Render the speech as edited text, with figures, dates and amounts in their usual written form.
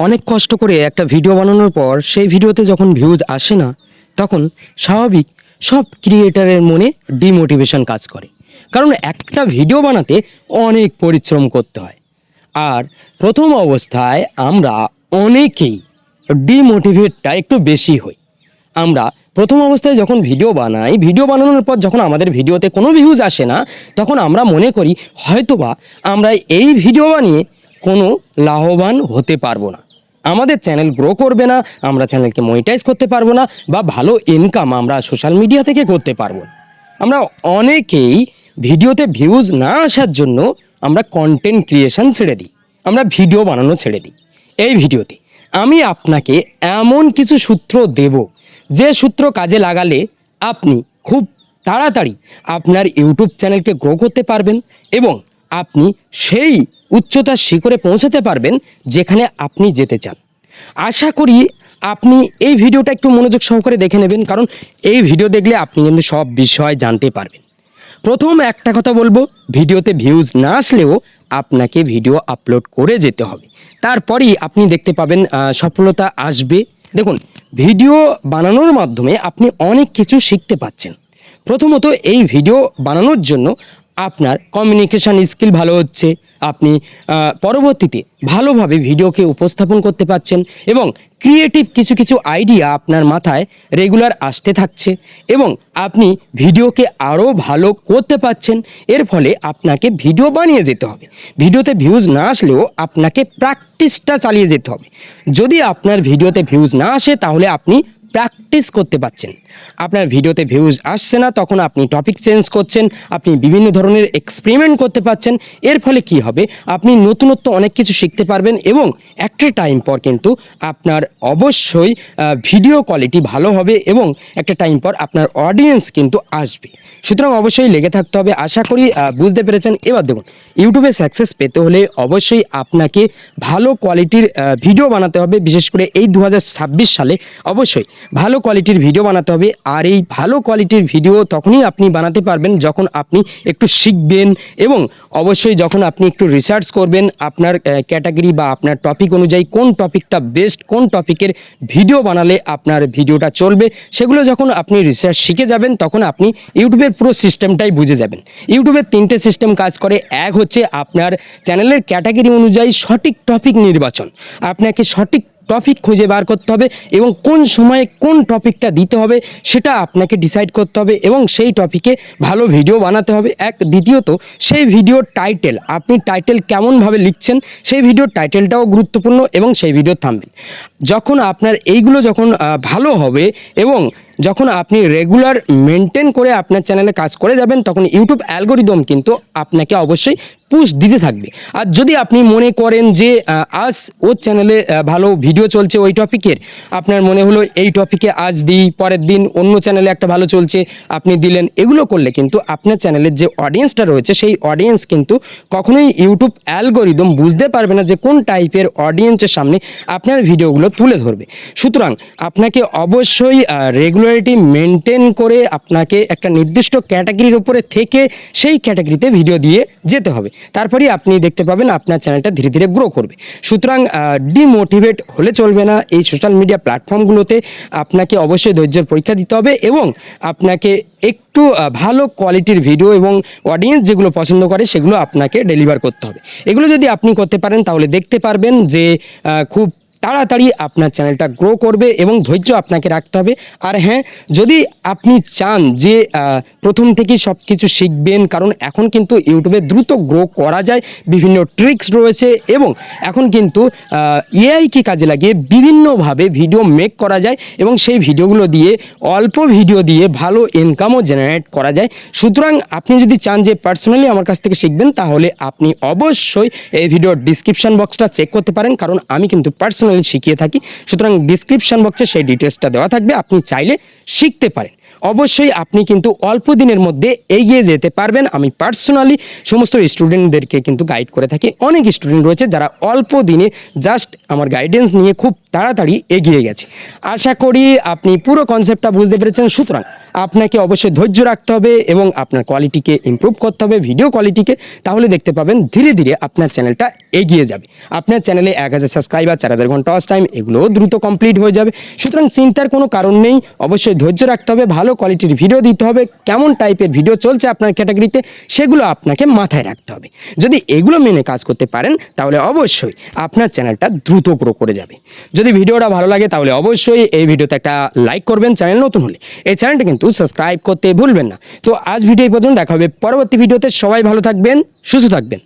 অনেক কষ্ট করে একটা ভিডিও বানানোর পর সেই ভিডিওতে যখন ভিউজ আসে না, তখন স্বাভাবিক সব ক্রিয়েটারের মনে ডিমোটিভেশন কাজ করে। কারণ একটা ভিডিও বানাতে অনেক পরিশ্রম করতে হয়। আর প্রথম অবস্থায় আমরা অনেকেই ডিমোটিভেটটা একটু বেশি হই। আমরা প্রথম অবস্থায় যখন ভিডিও বানাই, ভিডিও বানানোর পর যখন আমাদের ভিডিওতে কোনো ভিউজ আসে না, তখন আমরা মনে করি হয়তোবা আমরা এই ভিডিও বানিয়ে কোনো লাভবান হতে পারবো না, আমাদের চ্যানেল গ্রো করবে না, আমরা চ্যানেলকে মনিটাইজ করতে পারবো না, বা ভালো ইনকাম আমরা সোশ্যাল মিডিয়া থেকে করতে পারবো না। আমরা অনেকেই ভিডিওতে ভিউজ না আসার জন্য আমরা কন্টেন্ট ক্রিয়েশন ছেড়ে দিই, আমরা ভিডিও বানানো ছেড়ে দিই। এই ভিডিওতে আমি আপনাকে এমন কিছু সূত্র দেব, যে সূত্র কাজে লাগালে আপনি খুব তাড়াতাড়ি আপনার ইউটিউব চ্যানেলকে গ্রো করতে পারবেন এবং আপনি সেই উচ্চতার শিখরে পৌঁছাতে পারবেন যেখানে আপনি যেতে চান। আশা করি আপনি এই ভিডিওটা একটু মনোযোগ সহকারে দেখে নেবেন, কারণ এই ভিডিও দেখলে আপনি কিন্তু সব বিষয় জানতে পারবেন। প্রথম একটা কথা বলবো, ভিডিওতে ভিউজ না আসলেও আপনাকে ভিডিও আপলোড করে যেতে হবে, তারপরেই আপনি দেখতে পাবেন সফলতা আসবে। দেখুন, ভিডিও বানানোর মাধ্যমে আপনি অনেক কিছু শিখতে পাচ্ছেন। প্রথমত এই ভিডিও বানানোর জন্য আপনার কমিউনিকেশান স্কিল ভালো হচ্ছে, আপনি পরবর্তীতে ভালোভাবে ভিডিওকে উপস্থাপন করতে পারছেন এবং ক্রিয়েটিভ কিছু কিছু আইডিয়া আপনার মাথায় রেগুলার আসতে থাকছে এবং আপনি ভিডিওকে আরও ভালো করতে পারছেন। এর ফলে আপনাকে ভিডিও বানিয়ে যেতে হবে। ভিডিওতে ভিউজ না আসলেও আপনাকে প্র্যাকটিসটা চালিয়ে যেতে হবে। যদি আপনার ভিডিওতে ভিউজ না আসে তাহলে আপনি প্র্যাকটিস করতে পারছেন। আপনার ভিডিওতে ভিউজ আসছে না, তখন আপনি টপিক চেঞ্জ করছেন, আপনি বিভিন্ন ধরনের এক্সপেরিমেন্ট করতে পারছেন। এর ফলে কি হবে, আপনি নতুনত্ব অনেক কিছু শিখতে পারবেন এবং একটা টাইম পর কিন্তু আপনার অবশ্যই ভিডিও কোয়ালিটি ভালো হবে এবং একটা টাইম পর আপনার অডিয়েন্স কিন্তু আসবে। সুতরাং অবশ্যই লেগে থাকতে হবে। আশা করি বুঝতে পেরেছেন। এবার দেখুন, ইউটিউবে সাকসেস পেতে হলে অবশ্যই আপনাকে ভালো কোয়ালিটির ভিডিও বানাতে হবে। বিশেষ করে এই 2026 সালে অবশ্যই ভালো কোয়ালিটির ভিডিও বানাতে হবে। আর এই ভালো কোয়ালিটির ভিডিও তখনই আপনি বানাতে পারবেন যখন আপনি একটু শিখবেন এবং অবশ্যই যখন আপনি একটু রিসার্চ করবেন আপনার ক্যাটাগরি বা আপনার টপিক অনুযায়ী কোন টপিকটা বেস্ট, কোন টপিকের ভিডিও বানালে আপনার ভিডিওটা চলবে, সেগুলো যখন আপনি রিসার্চ শিখে যাবেন তখন আপনি ইউটিউবের পুরো সিস্টেমটাই বুঝে যাবেন। ইউটিউবের 3টে সিস্টেম কাজ করে। এক হচ্ছে আপনার চ্যানেলের ক্যাটাগরি অনুযায়ী সঠিক টপিক নির্বাচন, আপনাকে সঠিক টপিক খুঁজে বার করতে হবে এবং কোন সময়ে কোন টপিকটা দিতে হবে সেটা আপনাকে ডিসাইড করতে হবে এবং সেই টপিকে ভালো ভিডিও বানাতে হবে। দ্বিতীয়ত সেই ভিডিওর টাইটেল, আপনি টাইটেল কেমনভাবে লিখছেন সেই ভিডিওর টাইটেলটাও গুরুত্বপূর্ণ এবং সেই ভিডিওর থাম্বনেল। যখন আপনার এইগুলো যখন ভালো হবে এবং যখন আপনি রেগুলার মেনটেন করে আপনার চ্যানেলে কাজ করে যাবেন, তখন ইউটিউব অ্যালগোরিদম কিন্তু আপনাকে অবশ্যই পুশ দিতে থাকবে। আর যদি আপনি মনে করেন যে আজ ওর চ্যানেলে ভালো ভিডিও চলছে ওই টপিকের, আপনার মনে হলো এই টপিকে আজ দিই, পরের দিন অন্য চ্যানেলে একটা ভালো চলছে আপনি দিলেন, এগুলো করলে কিন্তু আপনার চ্যানেলের যে অডিয়েন্সটা রয়েছে সেই অডিয়েন্স কিন্তু কখনোই ইউটিউব অ্যালগোরিদম বুঝতে পারবে না যে কোন টাইপের অডিয়েন্সের সামনে আপনার ভিডিওগুলো তুলে ধরবে। সুতরাং আপনাকে অবশ্যই রেগুলারিটি মেনটেন করে আপনাকে একটা নির্দিষ্ট ক্যাটাগরির উপরে থেকে সেই ক্যাটাগরিতে ভিডিও দিয়ে যেতে হবে। তারপরেই আপনি দেখতে পাবেন আপনার চ্যানেলটা ধীরে ধীরে গ্রো করবে। সুতরাং ডিমোটিভেট হলে চলবে না। এই সোশ্যাল মিডিয়া প্ল্যাটফর্মগুলোতে আপনাকে অবশ্যই ধৈর্যের পরীক্ষা দিতে হবে এবং আপনাকে একটু ভালো কোয়ালিটির ভিডিও এবং অডিয়েন্স যেগুলো পছন্দ করে সেগুলো আপনাকে ডেলিভার করতে হবে। এগুলো যদি আপনি করতে পারেন তাহলে দেখতে পারবেন যে খুব তাড়াতাড়ি আপনার চ্যানেলটা গ্রো করবে এবং ধৈর্য আপনাকে রাখতে হবে। আর হ্যাঁ, যদি আপনি চান যে প্রথম থেকেই সব কিছু শিখবেন, কারণ এখন কিন্তু ইউটিউবে দ্রুত গ্রো করা যায়, বিভিন্ন ট্রিক্স রয়েছে এবং এখন কিন্তু এআইকে কাজে লাগিয়ে বিভিন্নভাবে ভিডিও মেক করা যায় এবং সেই ভিডিওগুলো দিয়ে অল্প ভিডিও দিয়ে ভালো ইনকামও জেনারেট করা যায়। সুতরাং আপনি যদি চান যে পার্সোনালি আমার কাছ থেকে শিখবেন, তাহলে আপনি অবশ্যই এই ভিডিওর ডিসক্রিপশন বক্সটা চেক করতে পারেন, কারণ আমি কিন্তু পার্সোনালি শিখিয়ে থাকি। সুতরাং ডিসক্রিপশন বক্সে সেই ডিটেলসটা দেওয়া থাকবে, আপনি চাইলে শিখতে পারেন। অবশ্যই আপনি কিন্তু অল্প দিনের মধ্যে এগিয়ে যেতে পারবেন। আমি পার্সোনালি সমস্ত স্টুডেন্টদেরকে কিন্তু গাইড করে থাকি। অনেক স্টুডেন্ট রয়েছে যারা অল্প দিনে জাস্ট আমার গাইডেন্স নিয়ে খুব তাড়াতাড়ি এগিয়ে গেছে। আশা করি আপনি পুরো কনসেপ্টটা বুঝতে পেরেছেন। সুতরাং আপনাকে অবশ্যই ধৈর্য রাখতে হবে এবং আপনার কোয়ালিটিকে ইমপ্রুভ করতে হবে, ভিডিও কোয়ালিটিকে। তাহলে দেখতে পাবেন ধীরে ধীরে আপনার চ্যানেলটা এগিয়ে যাবে। আপনার চ্যানেলে 1000 সাবস্ক্রাইবার, 4000 ঘন্টা ওয়াচ টাইম, এগুলোও দ্রুত কমপ্লিট হয়ে যাবে। সুতরাং চিন্তার কোনো কারণ নেই। অবশ্যই ধৈর্য রাখতে হবে, ভালো কোয়ালিটির ভিডিও দিতে হবে, কেমন টাইপের ভিডিও চলছে আপনার ক্যাটাগরিতে সেগুলো আপনাকে মাথায় রাখতে হবে। যদি এগুলো মেনে কাজ করতে পারেন তাহলে অবশ্যই আপনার চ্যানেলটা দ্রুত গ্রো করে যাবে। যদি ভিডিওটা ভালো লাগে তাহলে অবশ্যই এই ভিডিওতে একটা লাইক করবেন। চ্যানেল নতুন হলে এই চ্যানেলটা কিন্তু সাবস্ক্রাইব করতে ভুলবেন না। তো আজ ভিডিও এই পর্যন্ত, দেখা হবে পরবর্তী ভিডিওতে। সবাই ভালো থাকবেন, সুস্থ থাকবেন।